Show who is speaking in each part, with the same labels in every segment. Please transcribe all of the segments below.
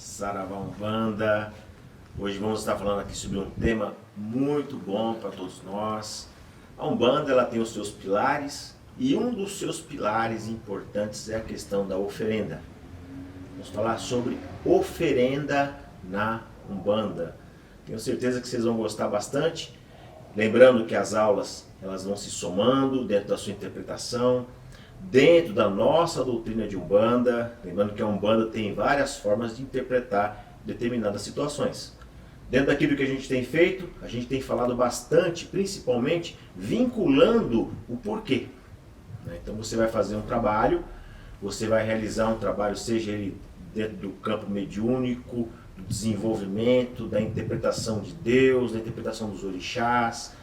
Speaker 1: Saravá Umbanda. Hoje vamos estar falando aqui sobre um tema muito bom para todos nós. A Umbanda ela tem os seus pilares e um dos seus pilares importantes é a questão da oferenda. Vamos falar sobre oferenda na Umbanda. Tenho certeza que vocês vão gostar bastante. Lembrando que as aulas elas vão se somando dentro da sua interpretação, dentro da nossa doutrina de Umbanda. Lembrando que a Umbanda tem várias formas de interpretar determinadas situações. Dentro daquilo que a gente tem feito, a gente tem falado bastante, principalmente vinculando o porquê. Então você vai fazer um trabalho, você vai realizar um trabalho, seja ele dentro do campo mediúnico, do desenvolvimento, da interpretação de Deus, da interpretação dos orixás,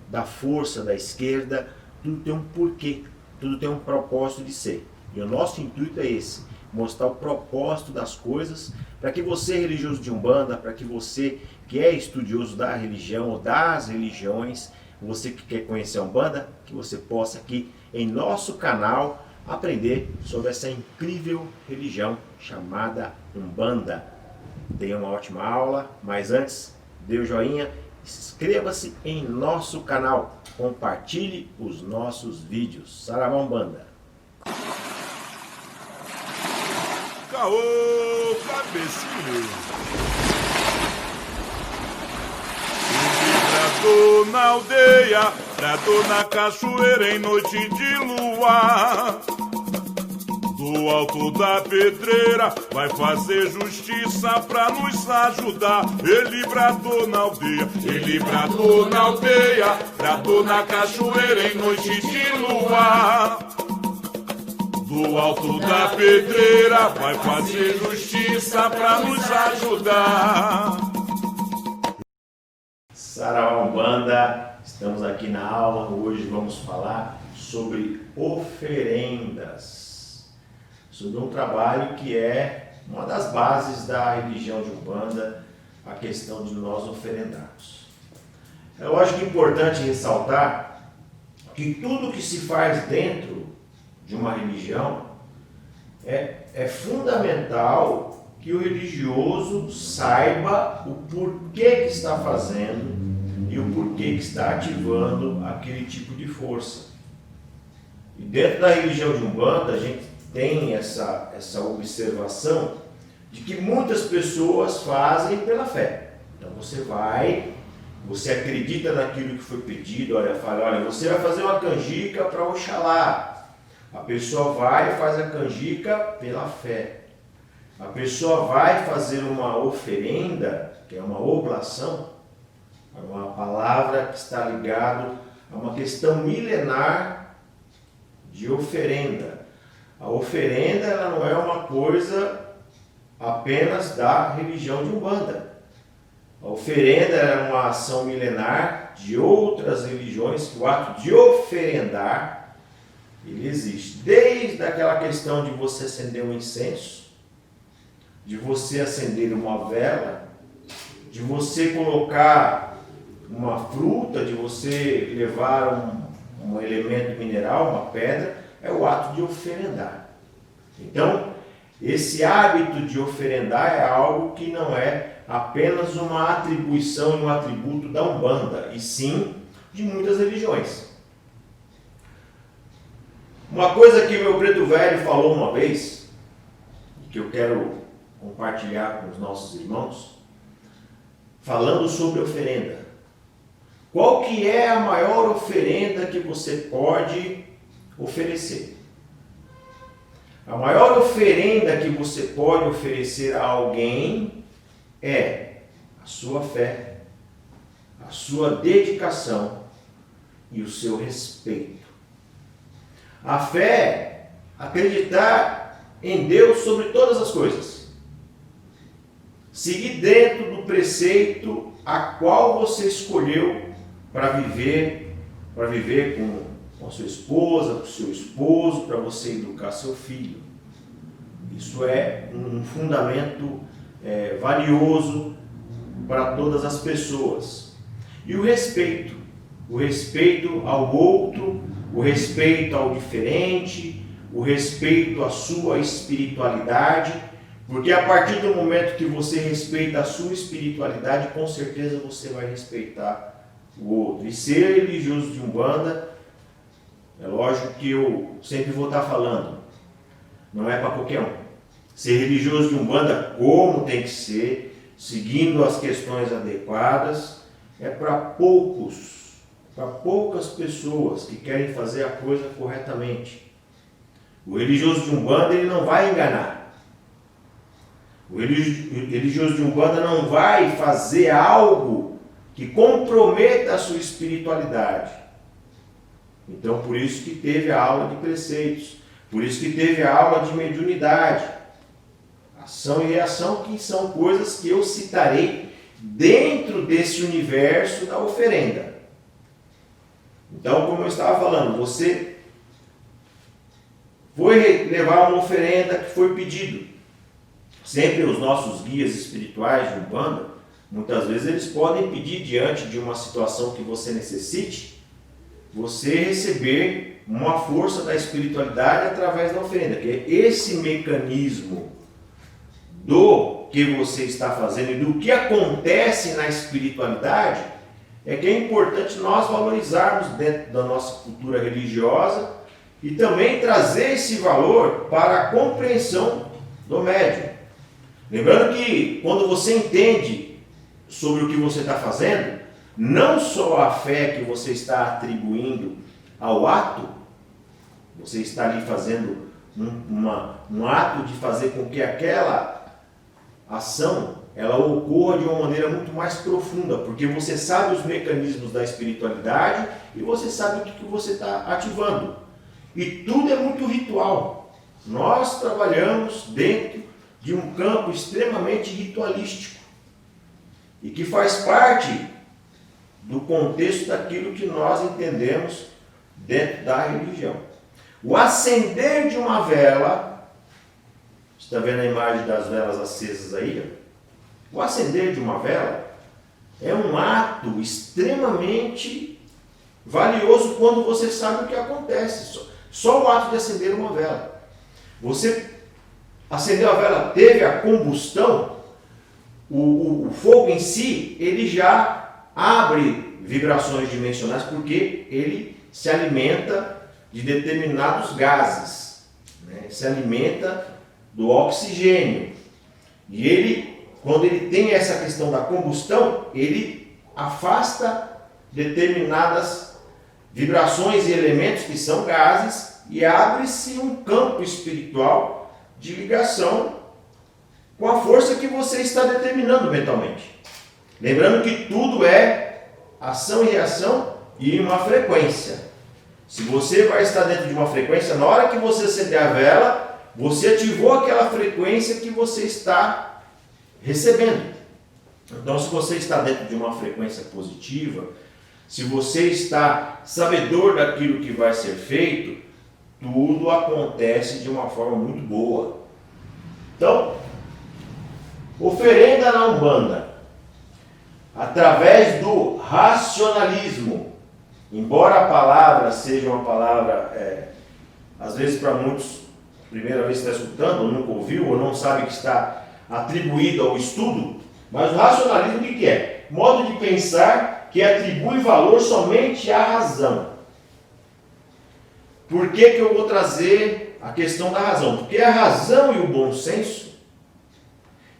Speaker 1: da força da esquerda, tudo tem um porquê, tudo tem um propósito de ser. E o nosso intuito é esse, mostrar o propósito das coisas, para que você, religioso de Umbanda, para que você que é estudioso da religião ou das religiões, você que quer conhecer a Umbanda, que você possa aqui em nosso canal aprender sobre essa incrível religião chamada Umbanda. Tenha uma ótima aula, mas antes, dê o joinha, inscreva-se em nosso canal, compartilhe os nossos vídeos. Saravá Umbanda.
Speaker 2: Caô, cabecinho. Bradou na aldeia, bradou na cachoeira em noite de luar. Do alto da pedreira vai fazer justiça pra nos ajudar. Ele bradou na aldeia, ele bradou na aldeia, bradou na cachoeira em noite de luar. Do alto da pedreira vai fazer justiça pra nos ajudar.
Speaker 1: Saravá Umbanda, estamos aqui na aula. Hoje vamos falar sobre oferendas, sobre um trabalho que é uma das bases da religião de Umbanda, a questão de nós oferendarmos. É lógico importante ressaltar que tudo que se faz dentro de uma religião é fundamental que o religioso saiba o porquê que está fazendo e o porquê que está ativando aquele tipo de força. E dentro da religião de Umbanda a gente tem essa observação de que muitas pessoas fazem pela fé. Então você acredita naquilo que foi pedido, olha, você vai fazer uma canjica para Oxalá. A pessoa vai e faz a canjica pela fé. A pessoa vai fazer uma oferenda, que é uma oblação, é uma palavra que está ligada a uma questão milenar de oferenda. A oferenda ela não é uma coisa apenas da religião de Umbanda. A oferenda é uma ação milenar de outras religiões, que o ato de oferendar ele existe. Desde aquela questão de você acender um incenso, de você acender uma vela, de você colocar uma fruta, de você levar um elemento mineral, uma pedra, é o ato de oferendar. Então, esse hábito de oferendar é algo que não é apenas uma atribuição e um atributo da Umbanda, e sim de muitas religiões. Uma coisa que meu preto velho falou uma vez, que eu quero compartilhar com os nossos irmãos, falando sobre oferenda. Qual que é a maior oferenda que você pode oferecer? A maior oferenda que você pode oferecer a alguém é a sua fé, a sua dedicação e o seu respeito. A fé é acreditar em Deus sobre todas as coisas. Seguir dentro do preceito a qual você escolheu para viver com a sua esposa, com o seu esposo, para você educar seu filho. Isso é um fundamento valioso para todas as pessoas. E o respeito ao outro, o respeito ao diferente, o respeito à sua espiritualidade, Porque a partir do momento que você respeita a sua espiritualidade, com certeza você vai respeitar o outro. E ser religioso de Umbanda, é lógico que eu sempre vou estar falando, não é para qualquer um. Ser religioso de Umbanda como tem que ser, seguindo as questões adequadas, é para poucas pessoas que querem fazer a coisa corretamente. O religioso de Umbanda, ele não vai enganar. O religioso de Umbanda não vai fazer algo que comprometa a sua espiritualidade. Então, por isso que teve a aula de preceitos, por isso que teve a aula de mediunidade. Ação e reação, que são coisas que eu citarei dentro desse universo da oferenda. Então, como eu estava falando, você foi levar uma oferenda que foi pedido. Sempre os nossos guias espirituais de Umbanda, muitas vezes eles podem pedir diante de uma situação que você necessite, você receber uma força da espiritualidade através da oferenda, que é esse mecanismo do que você está fazendo e do que acontece na espiritualidade, é que é importante nós valorizarmos dentro da nossa cultura religiosa e também trazer esse valor para a compreensão do médium. Lembrando que quando você entende sobre o que você está fazendo, não só a fé que você está atribuindo ao ato, você está ali fazendo um ato de fazer com que aquela ação ela ocorra de uma maneira muito mais profunda, porque você sabe os mecanismos da espiritualidade e você sabe o que você está ativando. E tudo é muito ritual. Nós trabalhamos dentro de um campo extremamente ritualístico e que faz parte do contexto daquilo que nós entendemos dentro da religião. O acender de uma vela, você está vendo a imagem das velas acesas aí? O acender de uma vela é um ato extremamente valioso quando você sabe o que acontece. Só o ato de acender uma vela. Você acendeu a vela, teve a combustão, o fogo em si, ele já abre vibrações dimensionais porque ele se alimenta de determinados gases, né? Se alimenta do oxigênio. E ele, quando ele tem essa questão da combustão, ele afasta determinadas vibrações e elementos que são gases e abre-se um campo espiritual de ligação com a força que você está determinando mentalmente. Lembrando que tudo é ação e reação e uma frequência. Se você vai estar dentro de uma frequência, na hora que você acender a vela, você ativou aquela frequência que você está recebendo. Então, se você está dentro de uma frequência positiva, se você está sabedor daquilo que vai ser feito, tudo acontece de uma forma muito boa. Então, oferenda na Umbanda, através do racionalismo, embora a palavra seja uma palavra, às vezes para muitos, primeira vez que está escutando, ou nunca ouviu, ou não sabe que está atribuído ao estudo, mas o racionalismo o que é? Modo de pensar que atribui valor somente à razão. Por que eu vou trazer a questão da razão? Porque a razão e o bom senso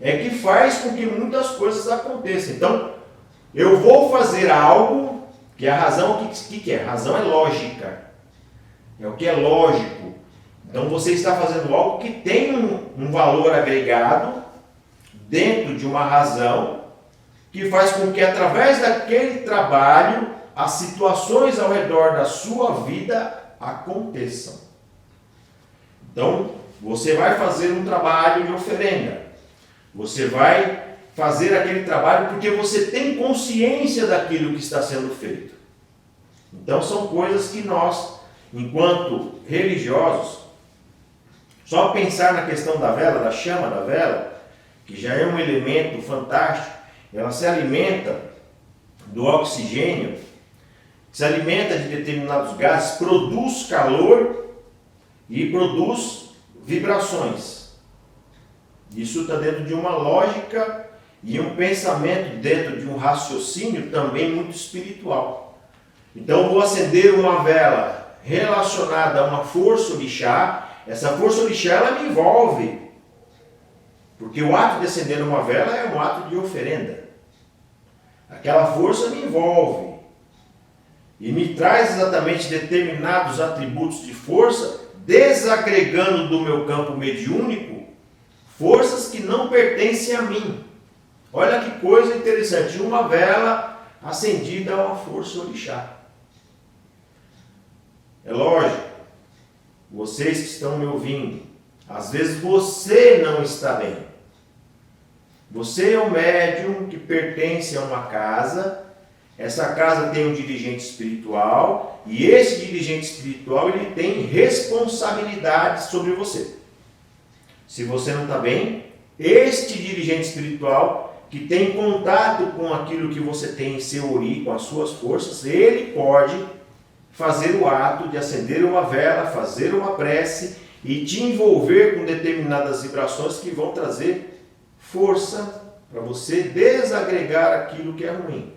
Speaker 1: é que faz com que muitas coisas aconteçam. Então, eu vou fazer algo que a razão, o que é? A razão é lógica. É o que é lógico. Então, você está fazendo algo que tem um valor agregado dentro de uma razão que faz com que, através daquele trabalho, as situações ao redor da sua vida aconteçam. Então, você vai fazer um trabalho de oferenda. Você vai fazer aquele trabalho porque você tem consciência daquilo que está sendo feito. Então, são coisas que nós, enquanto religiosos, só pensar na questão da vela, da chama da vela, que já é um elemento fantástico, ela se alimenta do oxigênio, se alimenta de determinados gases, produz calor e produz vibrações. Isso está dentro de uma lógica e um pensamento, dentro de um raciocínio também muito espiritual. Então eu vou acender uma vela relacionada a uma força orixá. Essa força orixá ela me envolve, porque o ato de acender uma vela é um ato de oferenda. Aquela força me envolve e me traz exatamente determinados atributos de força, desagregando do meu campo mediúnico forças que não pertencem a mim. Olha que coisa interessante, uma vela acendida a uma força orixá. É lógico, vocês que estão me ouvindo, às vezes você não está bem. Você é um médium que pertence a uma casa, essa casa tem um dirigente espiritual, e esse dirigente espiritual ele tem responsabilidade sobre você. Se você não está bem, este dirigente espiritual que tem contato com aquilo que você tem em seu ori, com as suas forças, ele pode fazer o ato de acender uma vela, fazer uma prece e te envolver com determinadas vibrações que vão trazer força para você desagregar aquilo que é ruim.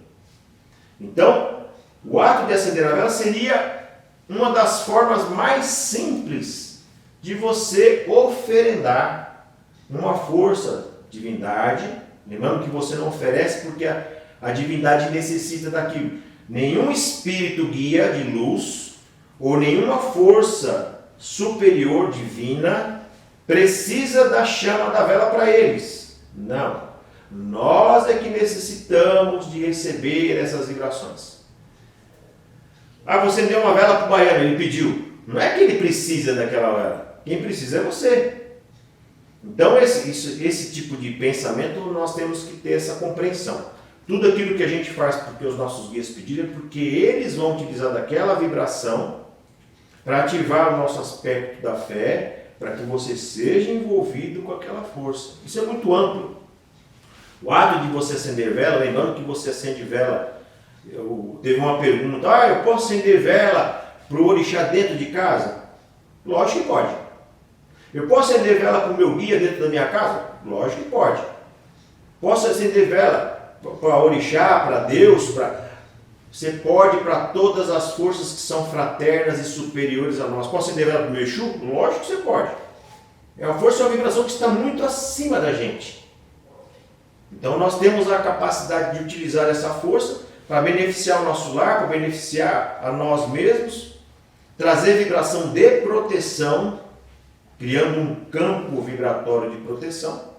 Speaker 1: Então, o ato de acender a vela seria uma das formas mais simples de você oferendar uma força, divindade, lembrando que você não oferece porque a divindade necessita daquilo. Nenhum espírito guia de luz ou nenhuma força superior divina precisa da chama da vela para eles. Não. Nós é que necessitamos de receber essas vibrações. Ah, você deu uma vela para o baiano, ele pediu. Não é que ele precisa daquela vela. Quem precisa é você. Então esse tipo de pensamento nós temos que ter essa compreensão. Tudo aquilo que a gente faz porque os nossos guias pediram é porque eles vão utilizar daquela vibração para ativar o nosso aspecto da fé, para que você seja envolvido com aquela força. Isso é muito amplo. O ato de você acender vela, lembrando que você acende vela, teve uma pergunta, eu posso acender vela para o orixá dentro de casa? Lógico que pode. Eu posso acender vela para o meu guia dentro da minha casa? Lógico que pode. Posso acender vela para orixá, para Deus, você pode para todas as forças que são fraternas e superiores a nós. Posso acender vela para o meu Exu? Lógico que você pode. É uma força e uma vibração que está muito acima da gente. Então nós temos a capacidade de utilizar essa força para beneficiar o nosso lar, para beneficiar a nós mesmos, trazer vibração de proteção, criando um campo vibratório de proteção.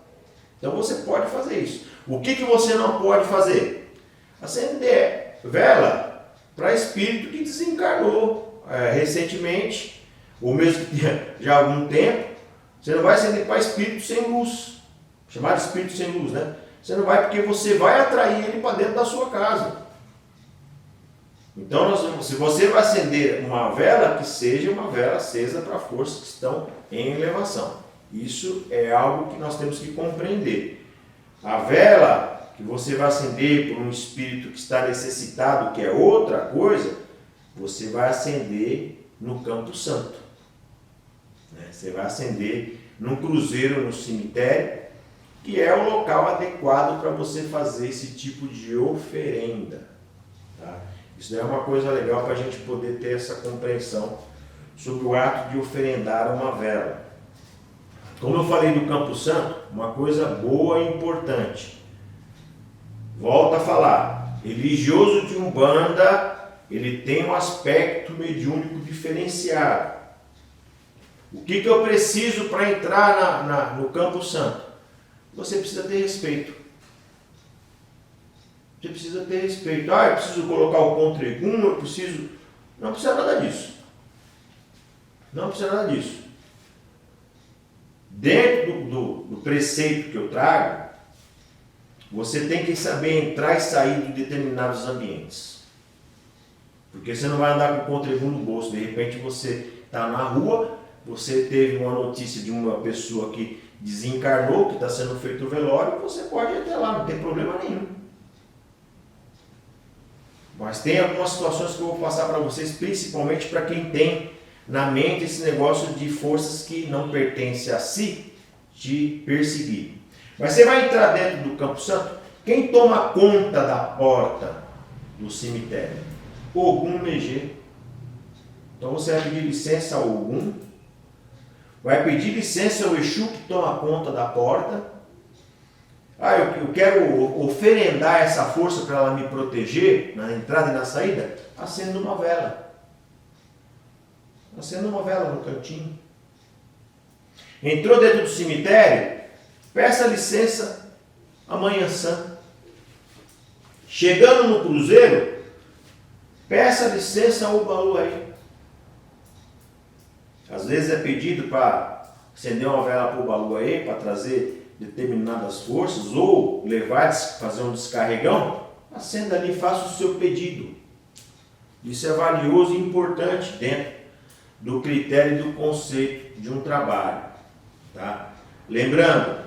Speaker 1: Então você pode fazer isso. O que você não pode fazer? Acender vela para espírito que desencarnou recentemente, ou mesmo que tenha já há algum tempo. Você não vai acender para espírito sem luz, chamado espírito sem luz, né? Você não vai porque você vai atrair ele para dentro da sua casa. Então, se você vai acender uma vela, que seja uma vela acesa para forças que estão em elevação. Isso é algo que nós temos que compreender. A vela que você vai acender por um espírito que está necessitado, que é outra coisa, você vai acender no Campo Santo. Você vai acender num cruzeiro, no cemitério, que é o local adequado para você fazer esse tipo de oferenda. Tá? Isso é uma coisa legal para a gente poder ter essa compreensão sobre o ato de oferendar uma vela. Como eu falei do Campo Santo, uma coisa boa e importante. Volto a falar, religioso de Umbanda, ele tem um aspecto mediúnico diferenciado. O que eu preciso para entrar no Campo Santo? Você precisa ter respeito. Você precisa ter respeito. Eu preciso colocar o contregum, eu preciso... Não precisa nada disso. Não precisa nada disso. Dentro do preceito que eu trago, você tem que saber entrar e sair de determinados ambientes. Porque você não vai andar com o contregum no bolso. De repente você está na rua, você teve uma notícia de uma pessoa que desencarnou, que está sendo feito o velório, você pode ir até lá, não tem problema nenhum. Mas tem algumas situações que eu vou passar para vocês, principalmente para quem tem na mente esse negócio de forças que não pertencem a si, te perseguir. Mas você vai entrar dentro do Campo Santo, quem toma conta da porta do cemitério? Ogum Megê. Então você vai pedir licença ao Ogum, vai pedir licença ao Exu que toma conta da porta. Eu quero oferendar essa força para ela me proteger na entrada e na saída. Acenda uma vela. Acenda uma vela no cantinho. Entrou dentro do cemitério, peça licença à Mãe Ansã. Chegando no cruzeiro, peça licença ao Ubaluaí. Às vezes é pedido para acender uma vela para o Ubaluaí, para trazer determinadas forças, ou levar, fazer um descarregão. Acenda ali, faça o seu pedido. Isso é valioso e importante dentro do critério e do conceito de um trabalho. Tá? Lembrando,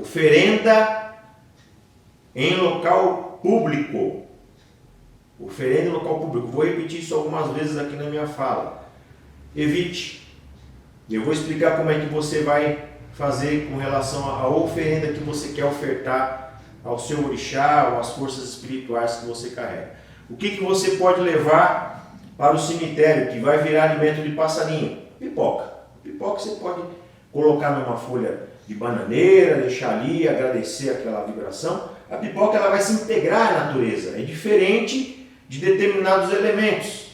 Speaker 1: oferenda em local público. Oferenda em local público. Vou repetir isso algumas vezes aqui na minha fala. Evite. Eu vou explicar como é que você vai fazer com relação à oferenda que você quer ofertar ao seu orixá ou às forças espirituais que você carrega. O que você pode levar para o cemitério que vai virar alimento de passarinho? Pipoca. Pipoca você pode colocar numa folha de bananeira, deixar ali, agradecer aquela vibração. A pipoca ela vai se integrar à natureza, é diferente de determinados elementos,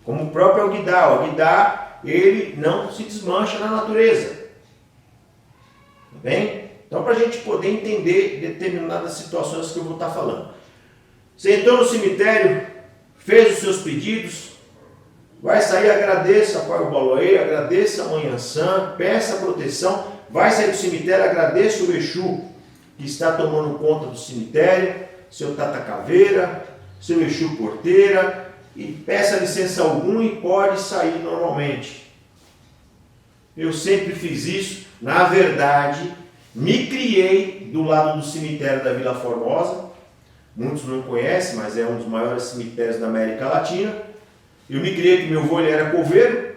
Speaker 1: como o próprio alguidar. O alguidar, ele não se desmancha na natureza. Tá bem? Então, para a gente poder entender determinadas situações que eu vou estar falando. Você entrou no cemitério, fez os seus pedidos, vai sair, agradeça ao Pai Ubaluaí, agradeça a Mãe Ansã, peça proteção, vai sair do cemitério, agradeça o Exu que está tomando conta do cemitério, seu Tata Caveira, seu Exu Porteira, e peça licença algum e pode sair normalmente. Eu sempre fiz isso, na verdade, me criei do lado do cemitério da Vila Formosa, muitos não conhecem, mas é um dos maiores cemitérios da América Latina. Eu me criei que meu avô ele era coveiro,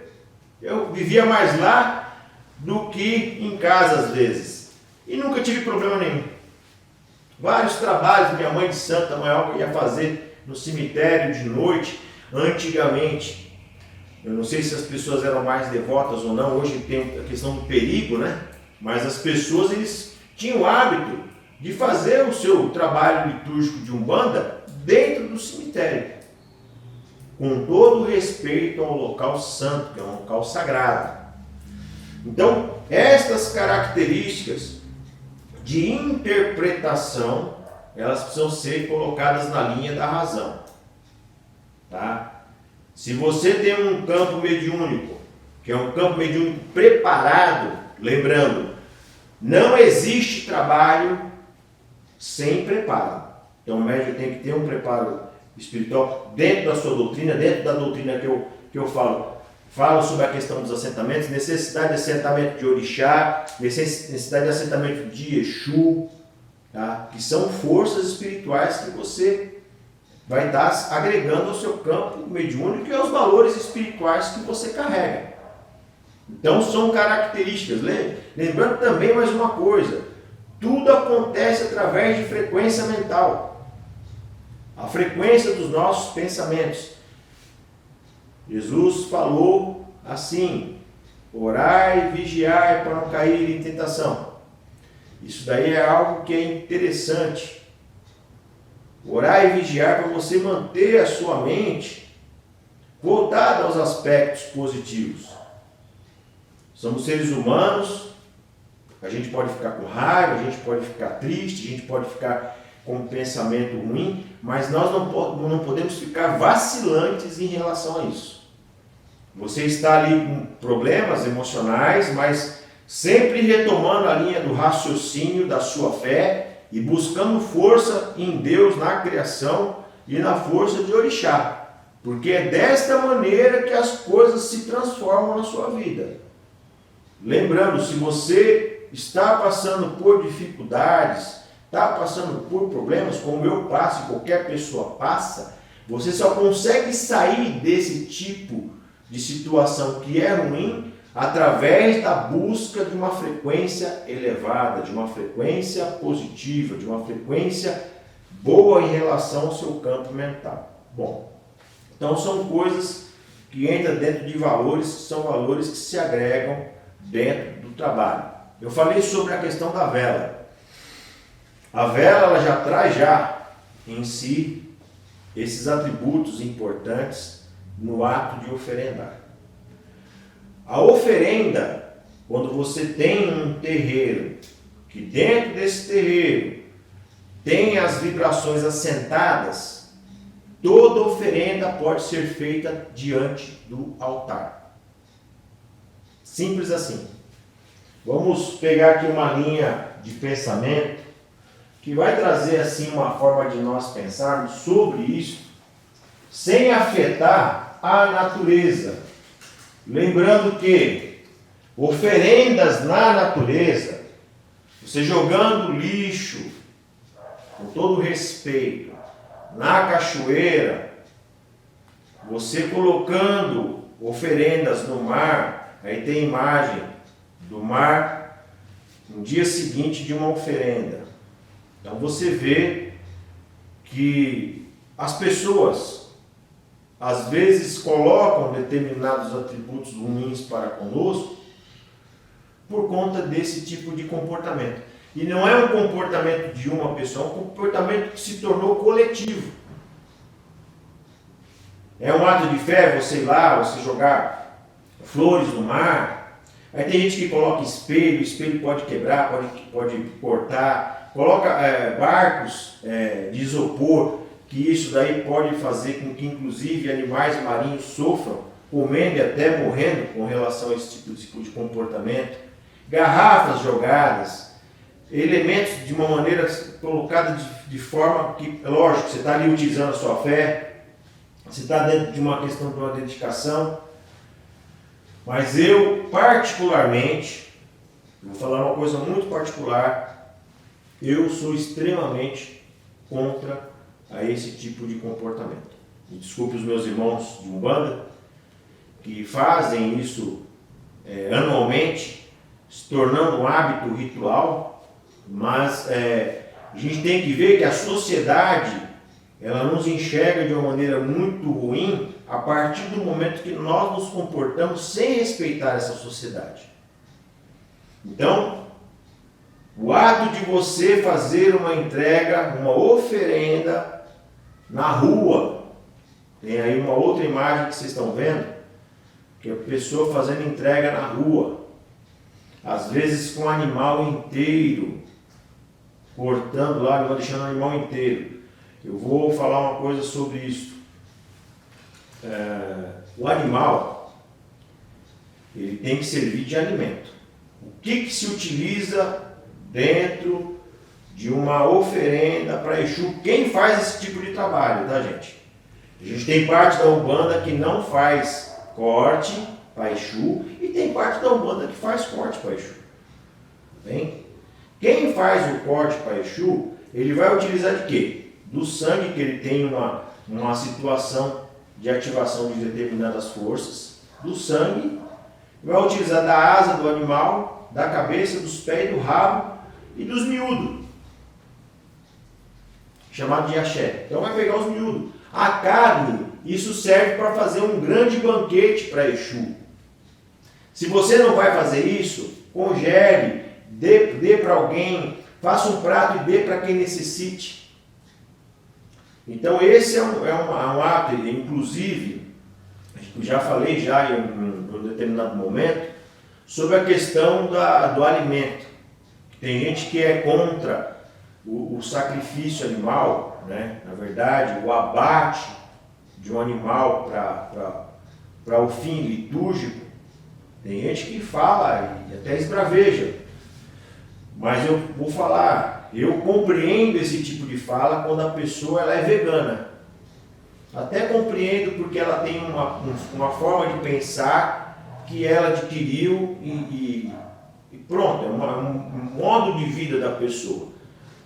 Speaker 1: eu vivia mais lá do que em casa às vezes, e nunca tive problema nenhum. Vários trabalhos minha mãe de Santa Maior ia fazer no cemitério de noite, antigamente. Eu não sei se as pessoas eram mais devotas ou não, hoje tem a questão do perigo, né? Mas as pessoas eles tinham o hábito de fazer o seu trabalho litúrgico de Umbanda dentro do cemitério, com todo o respeito ao local santo, que é um local sagrado. Então, estas características de interpretação, elas precisam ser colocadas na linha da razão. Tá? Se você tem um campo mediúnico, que é um campo mediúnico preparado, lembrando, não existe trabalho sem preparo. Então o médium tem que ter um preparo espiritual dentro da sua doutrina, dentro da doutrina que eu falo sobre a questão dos assentamentos, necessidade de assentamento de orixá, necessidade de assentamento de Exu, tá? Que são forças espirituais que você vai estar agregando ao seu campo mediúnico e aos valores espirituais que você carrega. Então são características. Lembrando também mais uma coisa, tudo acontece através de frequência mental. A frequência dos nossos pensamentos. Jesus falou assim: orai e vigiai para não cair em tentação. Isso daí é algo que é interessante. Orar e vigiar para você manter a sua mente voltada aos aspectos positivos. Somos seres humanos, a gente pode ficar com raiva, a gente pode ficar triste, a gente pode ficar com um pensamento ruim, mas nós não podemos ficar vacilantes em relação a isso. Você está ali com problemas emocionais, mas sempre retomando a linha do raciocínio, da sua fé, e buscando força em Deus, na criação e na força de orixá. Porque é desta maneira que as coisas se transformam na sua vida. Lembrando, se você está passando por dificuldades, está passando por problemas, como eu passo e qualquer pessoa passa, você só consegue sair desse tipo de situação que é ruim através da busca de uma frequência elevada, de uma frequência positiva, de uma frequência boa em relação ao seu campo mental. Bom, então são coisas que entram dentro de valores, que são valores que se agregam dentro do trabalho. Eu falei sobre a questão da vela. A vela ela já traz em si esses atributos importantes no ato de oferendar. A oferenda, quando você tem um terreiro, que dentro desse terreiro tem as vibrações assentadas, toda oferenda pode ser feita diante do altar. Simples assim. Vamos pegar aqui uma linha de pensamento que vai trazer assim uma forma de nós pensarmos sobre isso, sem afetar a natureza. Lembrando que oferendas na natureza, você jogando lixo, com todo respeito, na cachoeira, você colocando oferendas no mar, aí tem imagem do mar no dia seguinte de uma oferenda. Então você vê que as pessoas às vezes colocam determinados atributos ruins para conosco por conta desse tipo de comportamento. E não é um comportamento de uma pessoa, é um comportamento que se tornou coletivo. É um ato de fé você ir lá, você jogar flores no mar. Aí tem gente que coloca espelho, o espelho pode quebrar, pode cortar. Coloca barcos de isopor, que isso daí pode fazer com que inclusive animais marinhos sofram, comendo e até morrendo com relação a esse tipo de comportamento. Garrafas jogadas, elementos de uma maneira colocada de forma que, lógico, você está ali utilizando a sua fé, você está dentro de uma questão de uma dedicação, mas eu particularmente, vou falar uma coisa muito particular, eu sou extremamente contra a esse tipo de comportamento. Me desculpe os meus irmãos de Umbanda, que fazem isso anualmente, se tornando um hábito ritual, mas a gente tem que ver que a sociedade ela nos enxerga de uma maneira muito ruim a partir do momento que nós nos comportamos sem respeitar essa sociedade. Então, o ato de você fazer uma entrega, uma oferenda na rua, tem aí uma outra imagem que vocês estão vendo, que é a pessoa fazendo entrega na rua, às vezes com o animal inteiro, cortando lá, deixando o animal inteiro. Eu vou falar uma coisa sobre isso. O animal, ele tem que servir de alimento. O que se utiliza dentro de uma oferenda para Exu? Quem faz esse tipo de trabalho, tá, gente? A gente tem parte da Umbanda que não faz corte para Exu e tem parte da Umbanda que faz corte para Exu. Bem? Quem faz o corte para Exu, ele vai utilizar de quê? Do sangue, que ele tem uma situação de ativação de determinadas forças, do sangue, vai utilizar da asa do animal, da cabeça, dos pés, do rabo e dos miúdos, chamado de axé. Então vai pegar os miúdos. A carne, isso serve para fazer um grande banquete para Exu. Se você não vai fazer isso, congele, dê para alguém, faça um prato e dê para quem necessite. Então esse é um ato, inclusive, já falei em um determinado momento, sobre a questão do alimento. Tem gente que é contra o sacrifício animal, né? Na verdade, o abate de um animal para o fim litúrgico. Tem gente que fala e até esbraveja. Mas eu vou falar, eu compreendo esse tipo de fala quando a pessoa ela é vegana. Até compreendo porque ela tem uma forma de pensar que ela adquiriu e pronto, é um modo de vida da pessoa.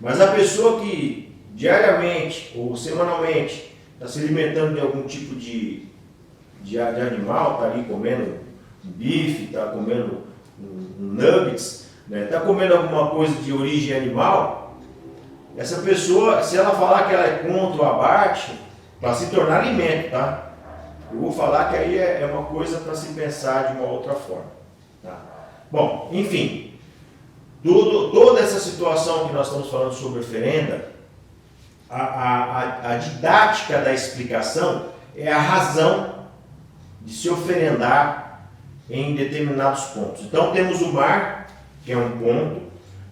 Speaker 1: Mas a pessoa que diariamente ou semanalmente está se alimentando de algum tipo de animal, está ali comendo um bife, está comendo um nuggets, né? Está comendo alguma coisa de origem animal, essa pessoa, se ela falar que ela é contra o abate, para se tornar alimento, tá? Eu vou falar que aí é uma coisa para se pensar de uma outra forma. Tá? Bom, enfim, toda essa situação que nós estamos falando sobre oferenda, a didática da explicação é a razão de se oferendar em determinados pontos. Então temos o mar, que é um ponto,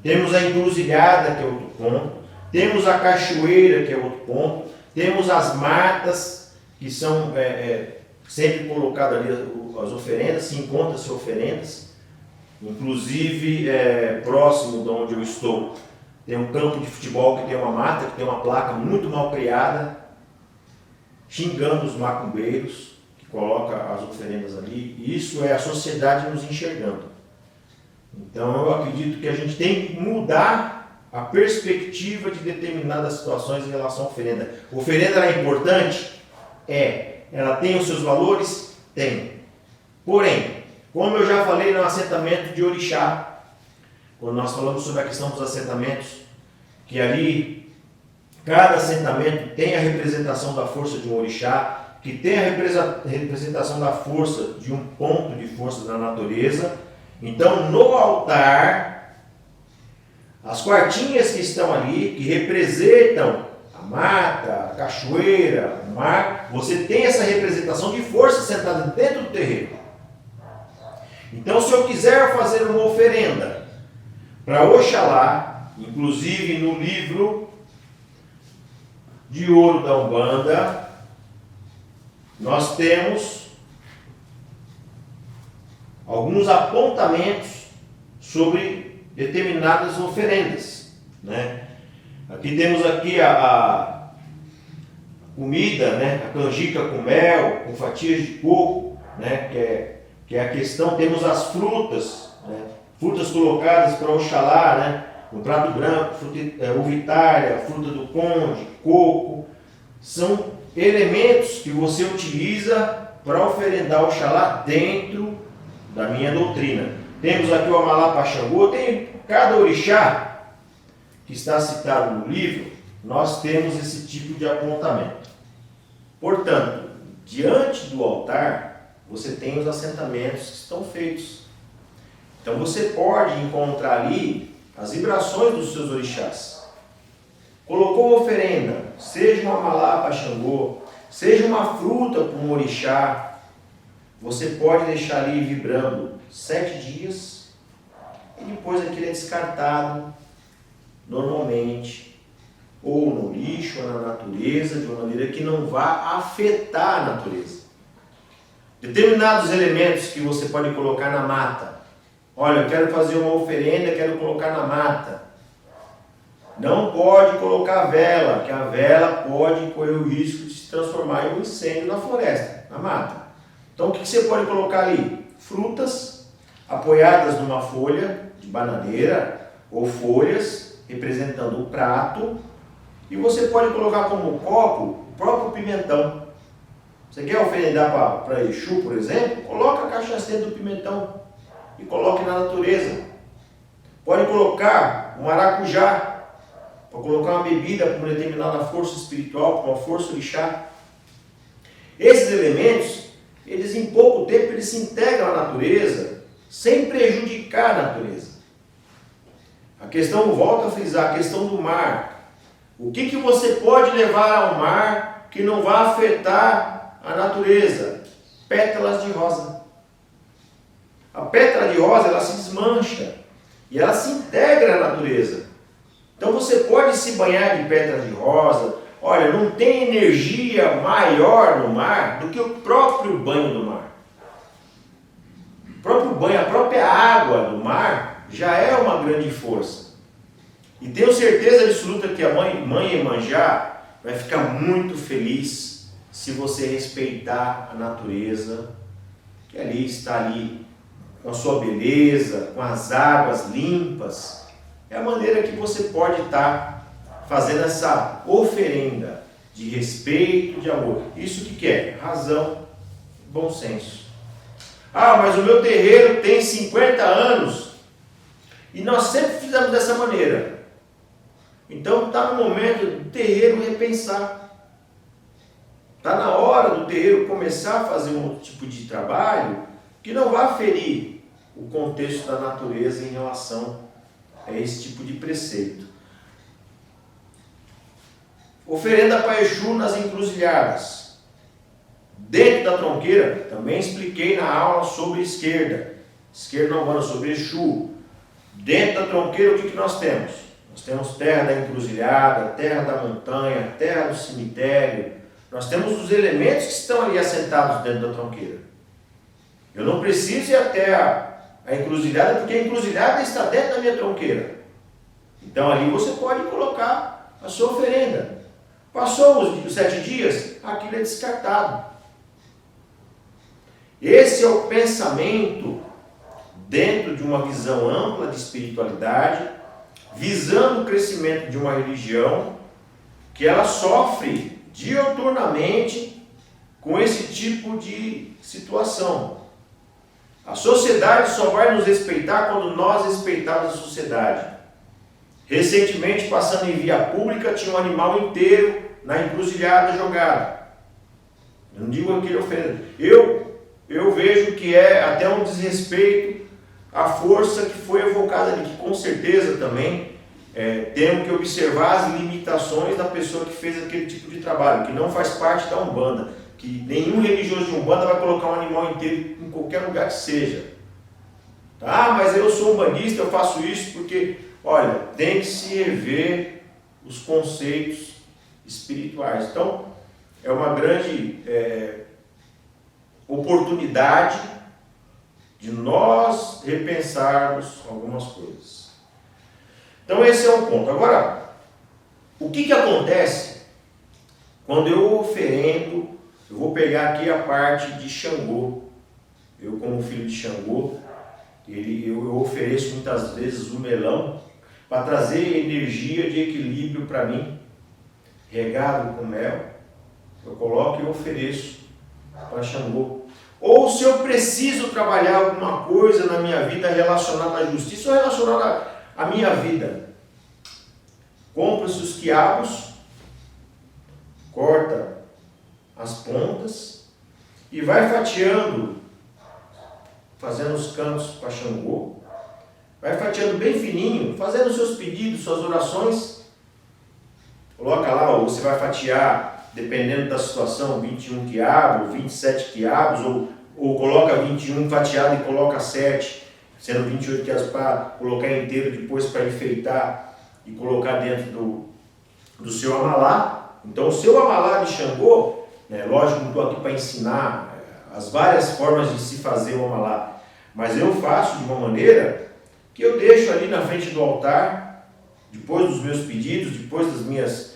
Speaker 1: temos a encruzilhada, que é outro ponto, temos a cachoeira, que é outro ponto, temos as matas, que são sempre colocadas ali as oferendas, se encontram-se oferendas, inclusive próximo de onde eu estou, tem um campo de futebol que tem uma mata, que tem uma placa muito mal criada, xingando os macumbeiros, que coloca as oferendas ali, e isso é a sociedade nos enxergando. Então eu acredito que a gente tem que mudar a perspectiva de determinadas situações em relação à oferenda. A oferenda ela é importante? Ela tem os seus valores? Tem. Porém, como eu já falei no assentamento de Orixá, quando nós falamos sobre a questão dos assentamentos, que ali cada assentamento tem a representação da força de um orixá, que tem a representação da força de um ponto de força da natureza. Então, no altar, as quartinhas que estão ali, que representam a mata, a cachoeira, o mar, você tem essa representação de força sentada dentro do terreiro. Então, se eu quiser fazer uma oferenda para Oxalá, inclusive no livro de ouro da Umbanda, nós temos alguns apontamentos sobre determinadas oferendas, né? Aqui temos a comida, né? A canjica com mel, com fatias de coco, né? Que é a questão. Temos as frutas, né? Frutas colocadas para Oxalá, né? No prato branco, uvitária, fruta do conde, coco. São elementos que você utiliza para oferendar Oxalá dentro da minha doutrina. Temos aqui o Amalá Paxangô, tem cada orixá que está citado no livro, nós temos esse tipo de apontamento. Portanto, diante do altar, você tem os assentamentos que estão feitos. Então você pode encontrar ali as vibrações dos seus orixás. Colocou oferenda, seja uma Amalá Paxangô, seja uma fruta para um orixá, você pode deixar ali vibrando 7 dias e depois aquilo é descartado normalmente, ou no lixo, ou na natureza, de uma maneira que não vá afetar a natureza. Determinados elementos que você pode colocar na mata. Olha, eu quero fazer uma oferenda, quero colocar na mata. Não pode colocar vela, que a vela pode correr o risco de se transformar em um incêndio na floresta, na mata. Então o que você pode colocar ali? Frutas apoiadas numa folha de bananeira ou folhas representando o prato, e você pode colocar como copo o próprio pimentão. Você quer oferendar para Exu, por exemplo? Coloca a cachaceira do pimentão e coloque na natureza. Pode colocar um maracujá, para colocar uma bebida para uma determinada força espiritual, para uma força orixá. Esses elementos, eles em pouco tempo eles se integram à natureza sem prejudicar a natureza. A questão, volto a frisar, a questão do mar. O que você pode levar ao mar que não vai afetar a natureza? Pétalas de rosa. A pétala de rosa, ela se desmancha e ela se integra à natureza. Então você pode se banhar de pétalas de rosa. Olha, não tem energia maior no mar do que o próprio banho do mar. O próprio banho, a própria água do mar já é uma grande força. E tenho certeza absoluta que a mãe Iemanjá vai ficar muito feliz se você respeitar a natureza, que ali está ali, com a sua beleza, com as águas limpas. É a maneira que você pode estar fazendo essa oferenda de respeito, de amor. Isso que é? Razão, bom senso. Ah, mas o meu terreiro tem 50 anos. E nós sempre fizemos dessa maneira. Então está no momento do terreiro repensar. Está na hora do terreiro começar a fazer um outro tipo de trabalho que não vá ferir o contexto da natureza em relação a esse tipo de preceito. Oferenda para Exu nas encruzilhadas. Dentro da tronqueira, também expliquei na aula sobre esquerda. Esquerda não umbanda, sobre Exu. Dentro da tronqueira, o que nós temos? Nós temos terra da encruzilhada, terra da montanha, terra do cemitério. Nós temos os elementos que estão ali assentados dentro da tronqueira. Eu não preciso ir até a encruzilhada, porque a encruzilhada está dentro da minha tronqueira. Então ali você pode colocar a sua oferenda. Passou os 7 dias, aquilo é descartado. Esse é o pensamento dentro de uma visão ampla de espiritualidade, visando o crescimento de uma religião que ela sofre diuturnamente com esse tipo de situação. A sociedade só vai nos respeitar quando nós respeitarmos a sociedade. Recentemente, passando em via pública, tinha um animal inteiro na encruzilhada jogado. Eu não digo aquele ofenda. Eu vejo que é até um desrespeito à força que foi evocada ali, que com certeza também temos que observar as limitações da pessoa que fez aquele tipo de trabalho, que não faz parte da Umbanda, que nenhum religioso de Umbanda vai colocar um animal inteiro em qualquer lugar que seja. Ah, mas eu sou umbandista, eu faço isso porque, olha, tem que se rever os conceitos espirituais. Então, é uma grande oportunidade de nós repensarmos algumas coisas. Então esse é o ponto. Agora, o que acontece quando eu oferendo, eu vou pegar aqui a parte de Xangô. Eu, como filho de Xangô, eu ofereço muitas vezes o melão para trazer energia de equilíbrio para mim, regado com mel. Eu coloco e ofereço para Xangô. Ou se eu preciso trabalhar alguma coisa na minha vida relacionada à justiça ou relacionada à minha vida, compra-se os quiabos, corta as pontas e vai fatiando, fazendo os cantos para Xangô, vai fatiando bem fininho, fazendo seus pedidos, suas orações. Coloca lá, ou você vai fatiar, dependendo da situação, 21 quiabos, 27 quiabos, ou coloca 21 fatiado e coloca 7, sendo 28 quiabos para colocar inteiro depois para enfeitar e colocar dentro do seu amalá. Então o seu amalá de Xangô, lógico, não estou aqui para ensinar as várias formas de se fazer o amalá, mas eu faço de uma maneira que eu deixo ali na frente do altar, depois dos meus pedidos, depois das minhas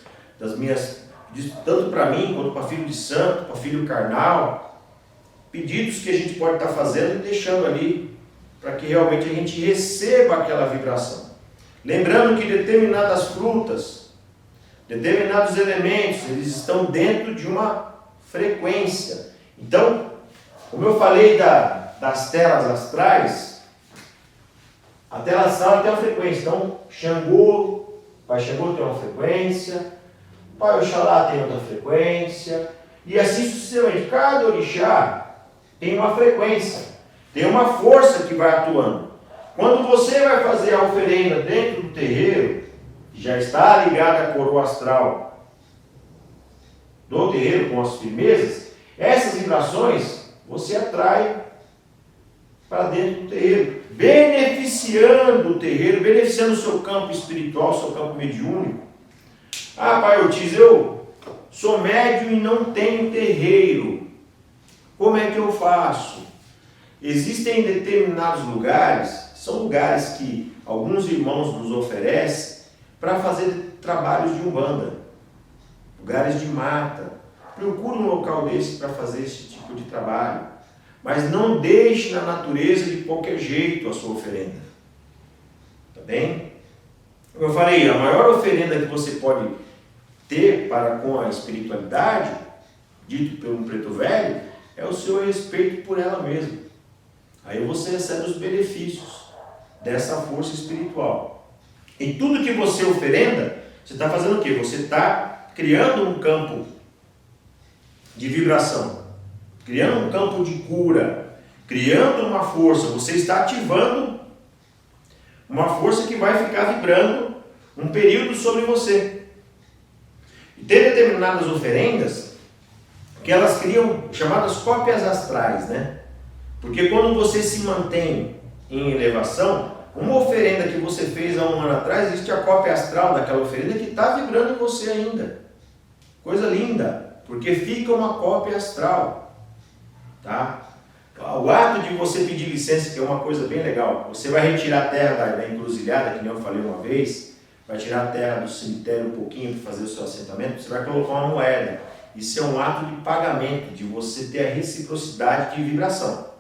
Speaker 1: tanto para mim, quanto para filho de santo, para filho carnal, pedidos que a gente pode estar fazendo e deixando ali, para que realmente a gente receba aquela vibração. Lembrando que determinadas frutas, determinados elementos, eles estão dentro de uma frequência. Então, como eu falei das telas astrais, a tela astral tem uma frequência. Então, Xangô, Pai Xangô tem uma frequência, Pai Oxalá tem outra frequência, e assim sucessivamente. Cada orixá tem uma frequência, tem uma força que vai atuando. Quando você vai fazer a oferenda dentro do terreiro, que já está ligada à coroa astral do terreiro com as firmezas, essas vibrações você atrai para dentro do terreiro, beneficiando o terreiro, beneficiando o seu campo espiritual, o seu campo mediúnico. Ah, Pai Ortiz, eu sou médium e não tenho terreiro. Como é que eu faço? Existem determinados lugares, são lugares que alguns irmãos nos oferecem para fazer trabalhos de umbanda, lugares de mata. Procure um local desse para fazer esse tipo de trabalho, mas não deixe na natureza de qualquer jeito a sua oferenda. Tá bem? Como eu falei, a maior oferenda que você pode ter para com a espiritualidade, dito pelo Preto Velho, é o seu respeito por ela mesma. Aí você recebe os benefícios dessa força espiritual. E tudo que você oferenda, você está fazendo o quê? Você está criando um campo de vibração, criando um campo de cura, criando uma força. Você está ativando uma força que vai ficar vibrando um período sobre você. E tem determinadas oferendas que elas criam chamadas cópias astrais, né? Porque quando você se mantém em elevação, uma oferenda que você fez há um ano atrás, existe a cópia astral daquela oferenda que está vibrando em você ainda. Coisa linda, porque fica uma cópia astral, tá? O ato de você pedir licença, que é uma coisa bem legal, você vai retirar a terra da encruzilhada, que nem eu falei uma vez, vai tirar a terra do cemitério um pouquinho para fazer o seu assentamento, você vai colocar uma moeda. Isso é um ato de pagamento, de você ter a reciprocidade de vibração.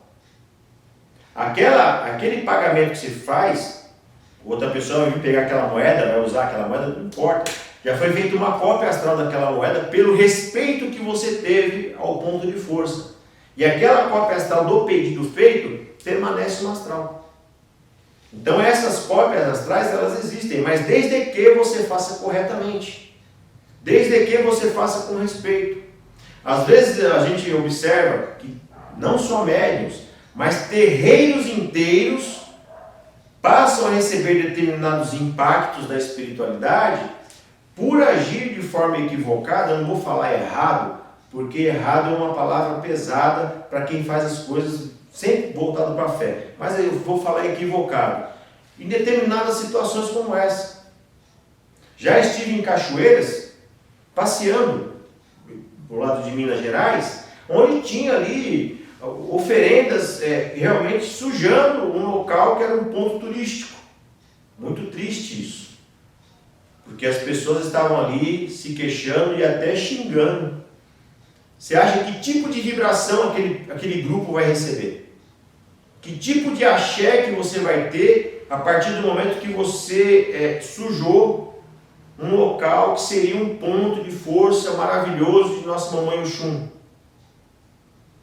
Speaker 1: Aquele pagamento que você faz, outra pessoa vai vir pegar aquela moeda, vai usar aquela moeda, não importa. Já foi feita uma cópia astral daquela moeda pelo respeito que você teve ao ponto de força. E aquela cópia astral do pedido feito permanece no astral. Então essas cópias astrais, elas existem, mas desde que você faça corretamente. Desde que você faça com respeito. Às vezes a gente observa que não só médiuns, mas terreiros inteiros passam a receber determinados impactos da espiritualidade por agir de forma equivocada. Eu não vou falar errado, porque errado é uma palavra pesada para quem faz as coisas sempre voltado para a fé. Mas eu vou falar equivocado. Em determinadas situações como essa. Já estive em Cachoeiras, passeando pro lado de Minas Gerais, onde tinha ali oferendas realmente sujando um local que era um ponto turístico. Muito triste isso. Porque as pessoas estavam ali se queixando e até xingando. Você acha que tipo de vibração aquele grupo vai receber? Que tipo de axé que você vai ter a partir do momento que você sujou um local que seria um ponto de força maravilhoso de nossa mamãe Oxum?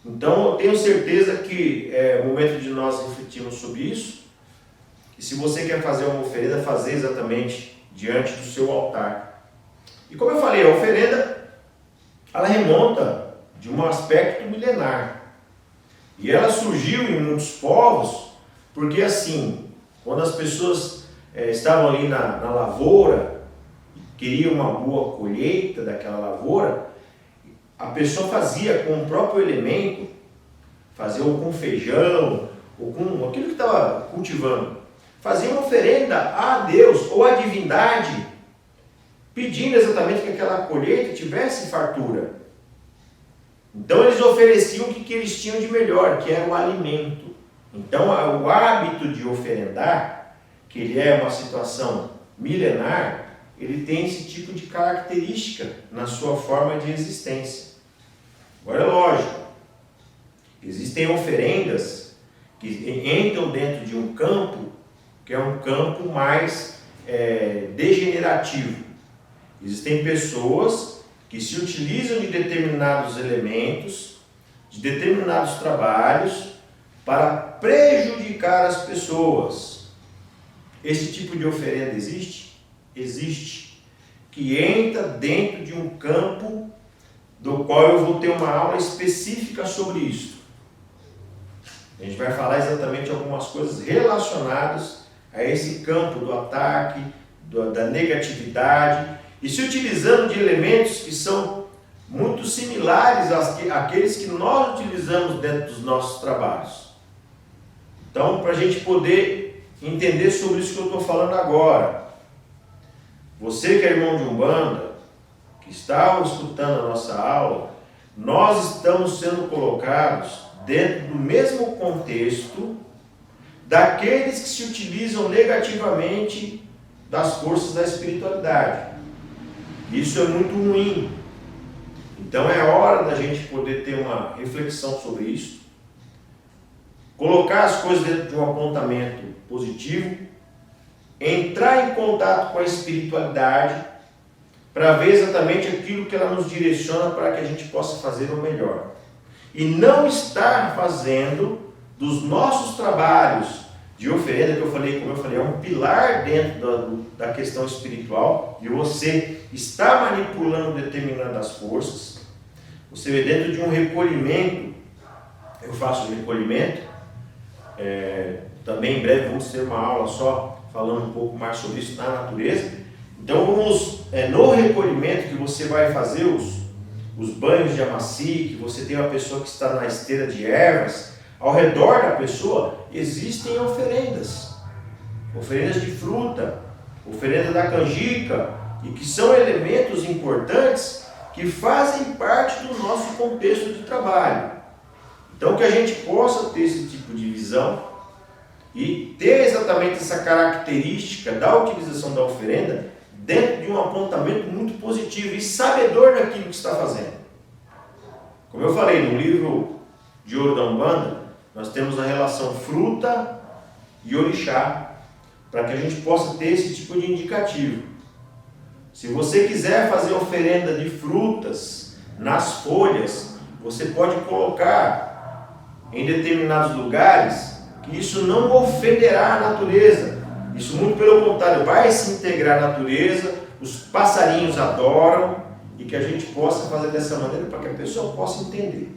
Speaker 1: Então eu tenho certeza que é o momento de nós refletirmos sobre isso. E se você quer fazer uma oferenda, fazer exatamente diante do seu altar. E como eu falei, a oferenda, ela remonta de um aspecto milenar. E ela surgiu em muitos povos, porque assim, quando as pessoas estavam ali na lavoura, queriam uma boa colheita daquela lavoura, a pessoa fazia com o próprio elemento, fazia ou com feijão, ou com aquilo que estava cultivando, fazia uma oferenda a Deus ou à divindade, pedindo exatamente que aquela colheita tivesse fartura. Então eles ofereciam o que eles tinham de melhor, que era o alimento. Então o hábito de oferendar, que ele é uma situação milenar, ele tem esse tipo de característica na sua forma de existência. Agora é lógico, existem oferendas que entram dentro de um campo, que é um campo mais degenerativo. Existem pessoas que se utilizam de determinados elementos, de determinados trabalhos, para prejudicar as pessoas. Esse tipo de oferenda existe? Existe. Que entra dentro de um campo do qual eu vou ter uma aula específica sobre isso. A gente vai falar exatamente algumas coisas relacionadas a esse campo do ataque, da negatividade, e se utilizando de elementos que são muito similares àqueles que nós utilizamos dentro dos nossos trabalhos. Então, para a gente poder entender sobre isso que eu estou falando agora, você que é irmão de Umbanda, que está escutando a nossa aula, nós estamos sendo colocados dentro do mesmo contexto daqueles que se utilizam negativamente das forças da espiritualidade. Isso é muito ruim. Então é hora da gente poder ter uma reflexão sobre isso, colocar as coisas dentro de um apontamento positivo, entrar em contato com a espiritualidade, para ver exatamente aquilo que ela nos direciona para que a gente possa fazer o melhor. E não estar fazendo dos nossos trabalhos de oferenda, que como eu falei, é um pilar dentro da questão espiritual, de você estar manipulando determinadas forças. Você vê dentro de um recolhimento, eu faço recolhimento, também em breve vamos ter uma aula só falando um pouco mais sobre isso na natureza. Então no recolhimento que você vai fazer os banhos de amaci, que você tem uma pessoa que está na esteira de ervas, ao redor da pessoa existem oferendas de fruta, oferenda da canjica, e que são elementos importantes que fazem parte do nosso contexto de trabalho. Então que a gente possa ter esse tipo de visão e ter exatamente essa característica da utilização da oferenda dentro de um apontamento muito positivo e sabedor daquilo que está fazendo. Como eu falei, no livro de Ouro da Umbanda, nós temos a relação fruta e orixá, para que a gente possa ter esse tipo de indicativo. Se você quiser fazer oferenda de frutas nas folhas, você pode colocar em determinados lugares que isso não ofenderá a natureza. Isso, muito pelo contrário, vai se integrar à natureza, os passarinhos adoram, e que a gente possa fazer dessa maneira para que a pessoa possa entender.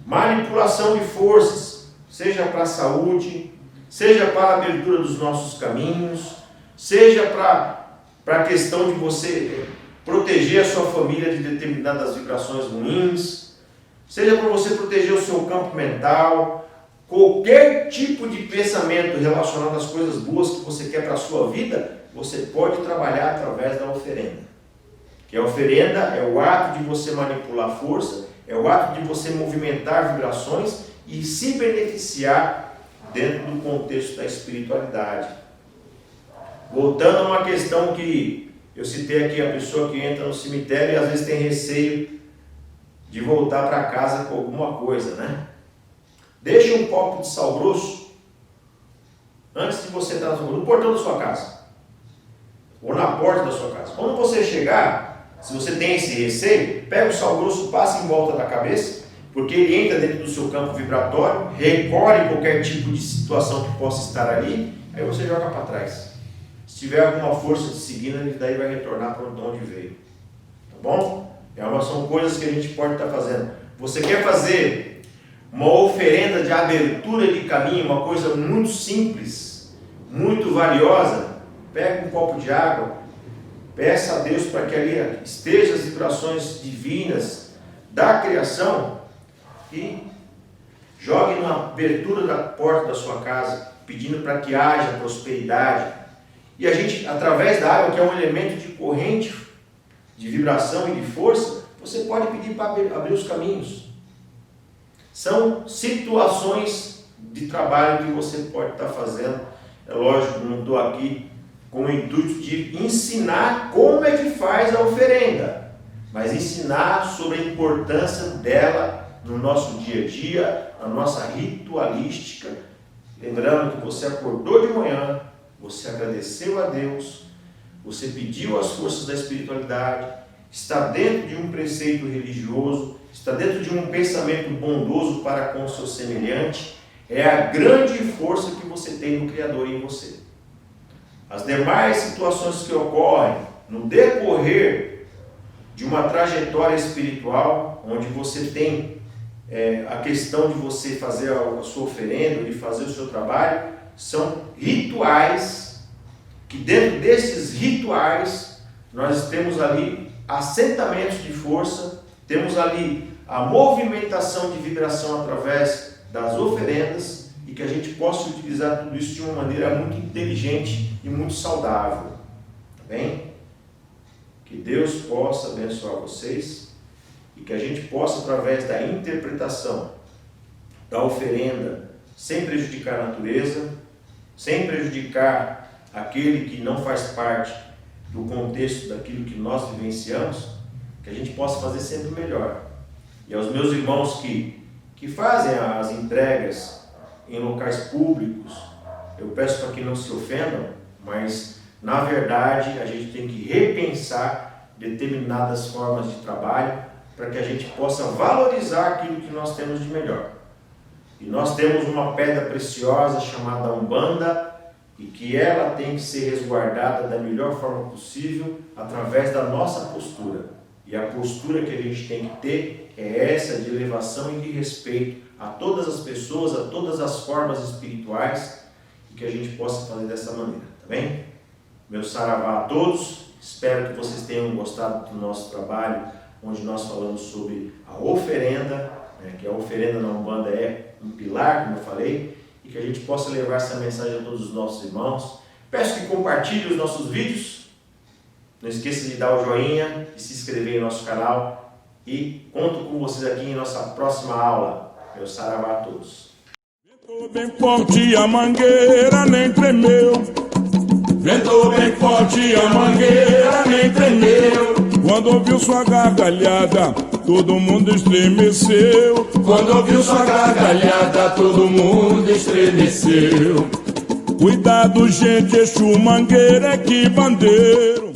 Speaker 1: Manipulação de forças, seja para a saúde, seja para a abertura dos nossos caminhos, seja para a questão de você proteger a sua família de determinadas vibrações ruins, seja para você proteger o seu campo mental, qualquer tipo de pensamento relacionado às coisas boas que você quer para a sua vida, você pode trabalhar através da oferenda. Que a oferenda é o ato de você manipular força, é o ato de você movimentar vibrações e se beneficiar dentro do contexto da espiritualidade. Voltando a uma questão que eu citei aqui, a pessoa que entra no cemitério e às vezes tem receio de voltar para casa com alguma coisa, né? Deixe um copo de sal grosso antes de você entrar no portão da sua casa ou na porta da sua casa. Quando você chegar, se você tem esse receio, pega o sal grosso, passa em volta da cabeça, porque ele entra dentro do seu campo vibratório, recolhe qualquer tipo de situação que possa estar ali, aí você joga para trás. Se tiver alguma força te seguindo, ele daí vai retornar para onde veio. Tá bom? São coisas que a gente pode estar fazendo. Você quer fazer uma oferenda de abertura de caminho, uma coisa muito simples, muito valiosa, pega um copo de água, peça a Deus para que ali estejam as vibrações divinas da criação e jogue na abertura da porta da sua casa, pedindo para que haja prosperidade. E a gente, através da água, que é um elemento de corrente, de vibração e de força, você pode pedir para abrir os caminhos. São situações de trabalho que você pode estar fazendo. É lógico, não estou aqui com o intuito de ensinar como é que faz a oferenda, mas ensinar sobre a importância dela no nosso dia a dia, na nossa ritualística. Lembrando que você acordou de manhã, você agradeceu a Deus, você pediu as forças da espiritualidade, está dentro de um preceito religioso, está dentro de um pensamento bondoso para com o seu semelhante, é a grande força que você tem no Criador em você. As demais situações que ocorrem no decorrer de uma trajetória espiritual, onde você tem a questão de você fazer a sua oferenda, de fazer o seu trabalho, são rituais, que dentro desses rituais nós temos ali assentamentos de força, temos ali a movimentação de vibração através das oferendas, e que a gente possa utilizar tudo isso de uma maneira muito inteligente e muito saudável. Tá bem? Que Deus possa abençoar vocês e que a gente possa, através da interpretação da oferenda, sem prejudicar a natureza, sem prejudicar aquele que não faz parte do contexto daquilo que nós vivenciamos, que a gente possa fazer sempre melhor. E aos meus irmãos que fazem as entregas em locais públicos, eu peço para que não se ofendam, mas na verdade a gente tem que repensar determinadas formas de trabalho para que a gente possa valorizar aquilo que nós temos de melhor. E nós temos uma pedra preciosa chamada Umbanda e que ela tem que ser resguardada da melhor forma possível através da nossa postura. E a postura que a gente tem que ter é essa de elevação e de respeito a todas as pessoas, a todas as formas espirituais e que a gente possa fazer dessa maneira, tá bem? Meu saravá a todos, espero que vocês tenham gostado do nosso trabalho, onde nós falamos sobre a oferenda, que a oferenda na Umbanda é um pilar, como eu falei, e que a gente possa levar essa mensagem a todos os nossos irmãos. Peço que compartilhe os nossos vídeos, não esqueça de dar o joinha e se inscrever em nosso canal e conto com vocês aqui em nossa próxima aula. Meu saravá a todos.
Speaker 2: Ventou bem forte, a mangueira nem tremeu. Ventou bem forte, a mangueira nem tremeu. Quando ouviu sua gargalhada, todo mundo estremeceu.
Speaker 3: Quando ouviu sua gargalhada, todo mundo estremeceu.
Speaker 2: Cuidado, gente, Exu Mangueira é que bandeiro.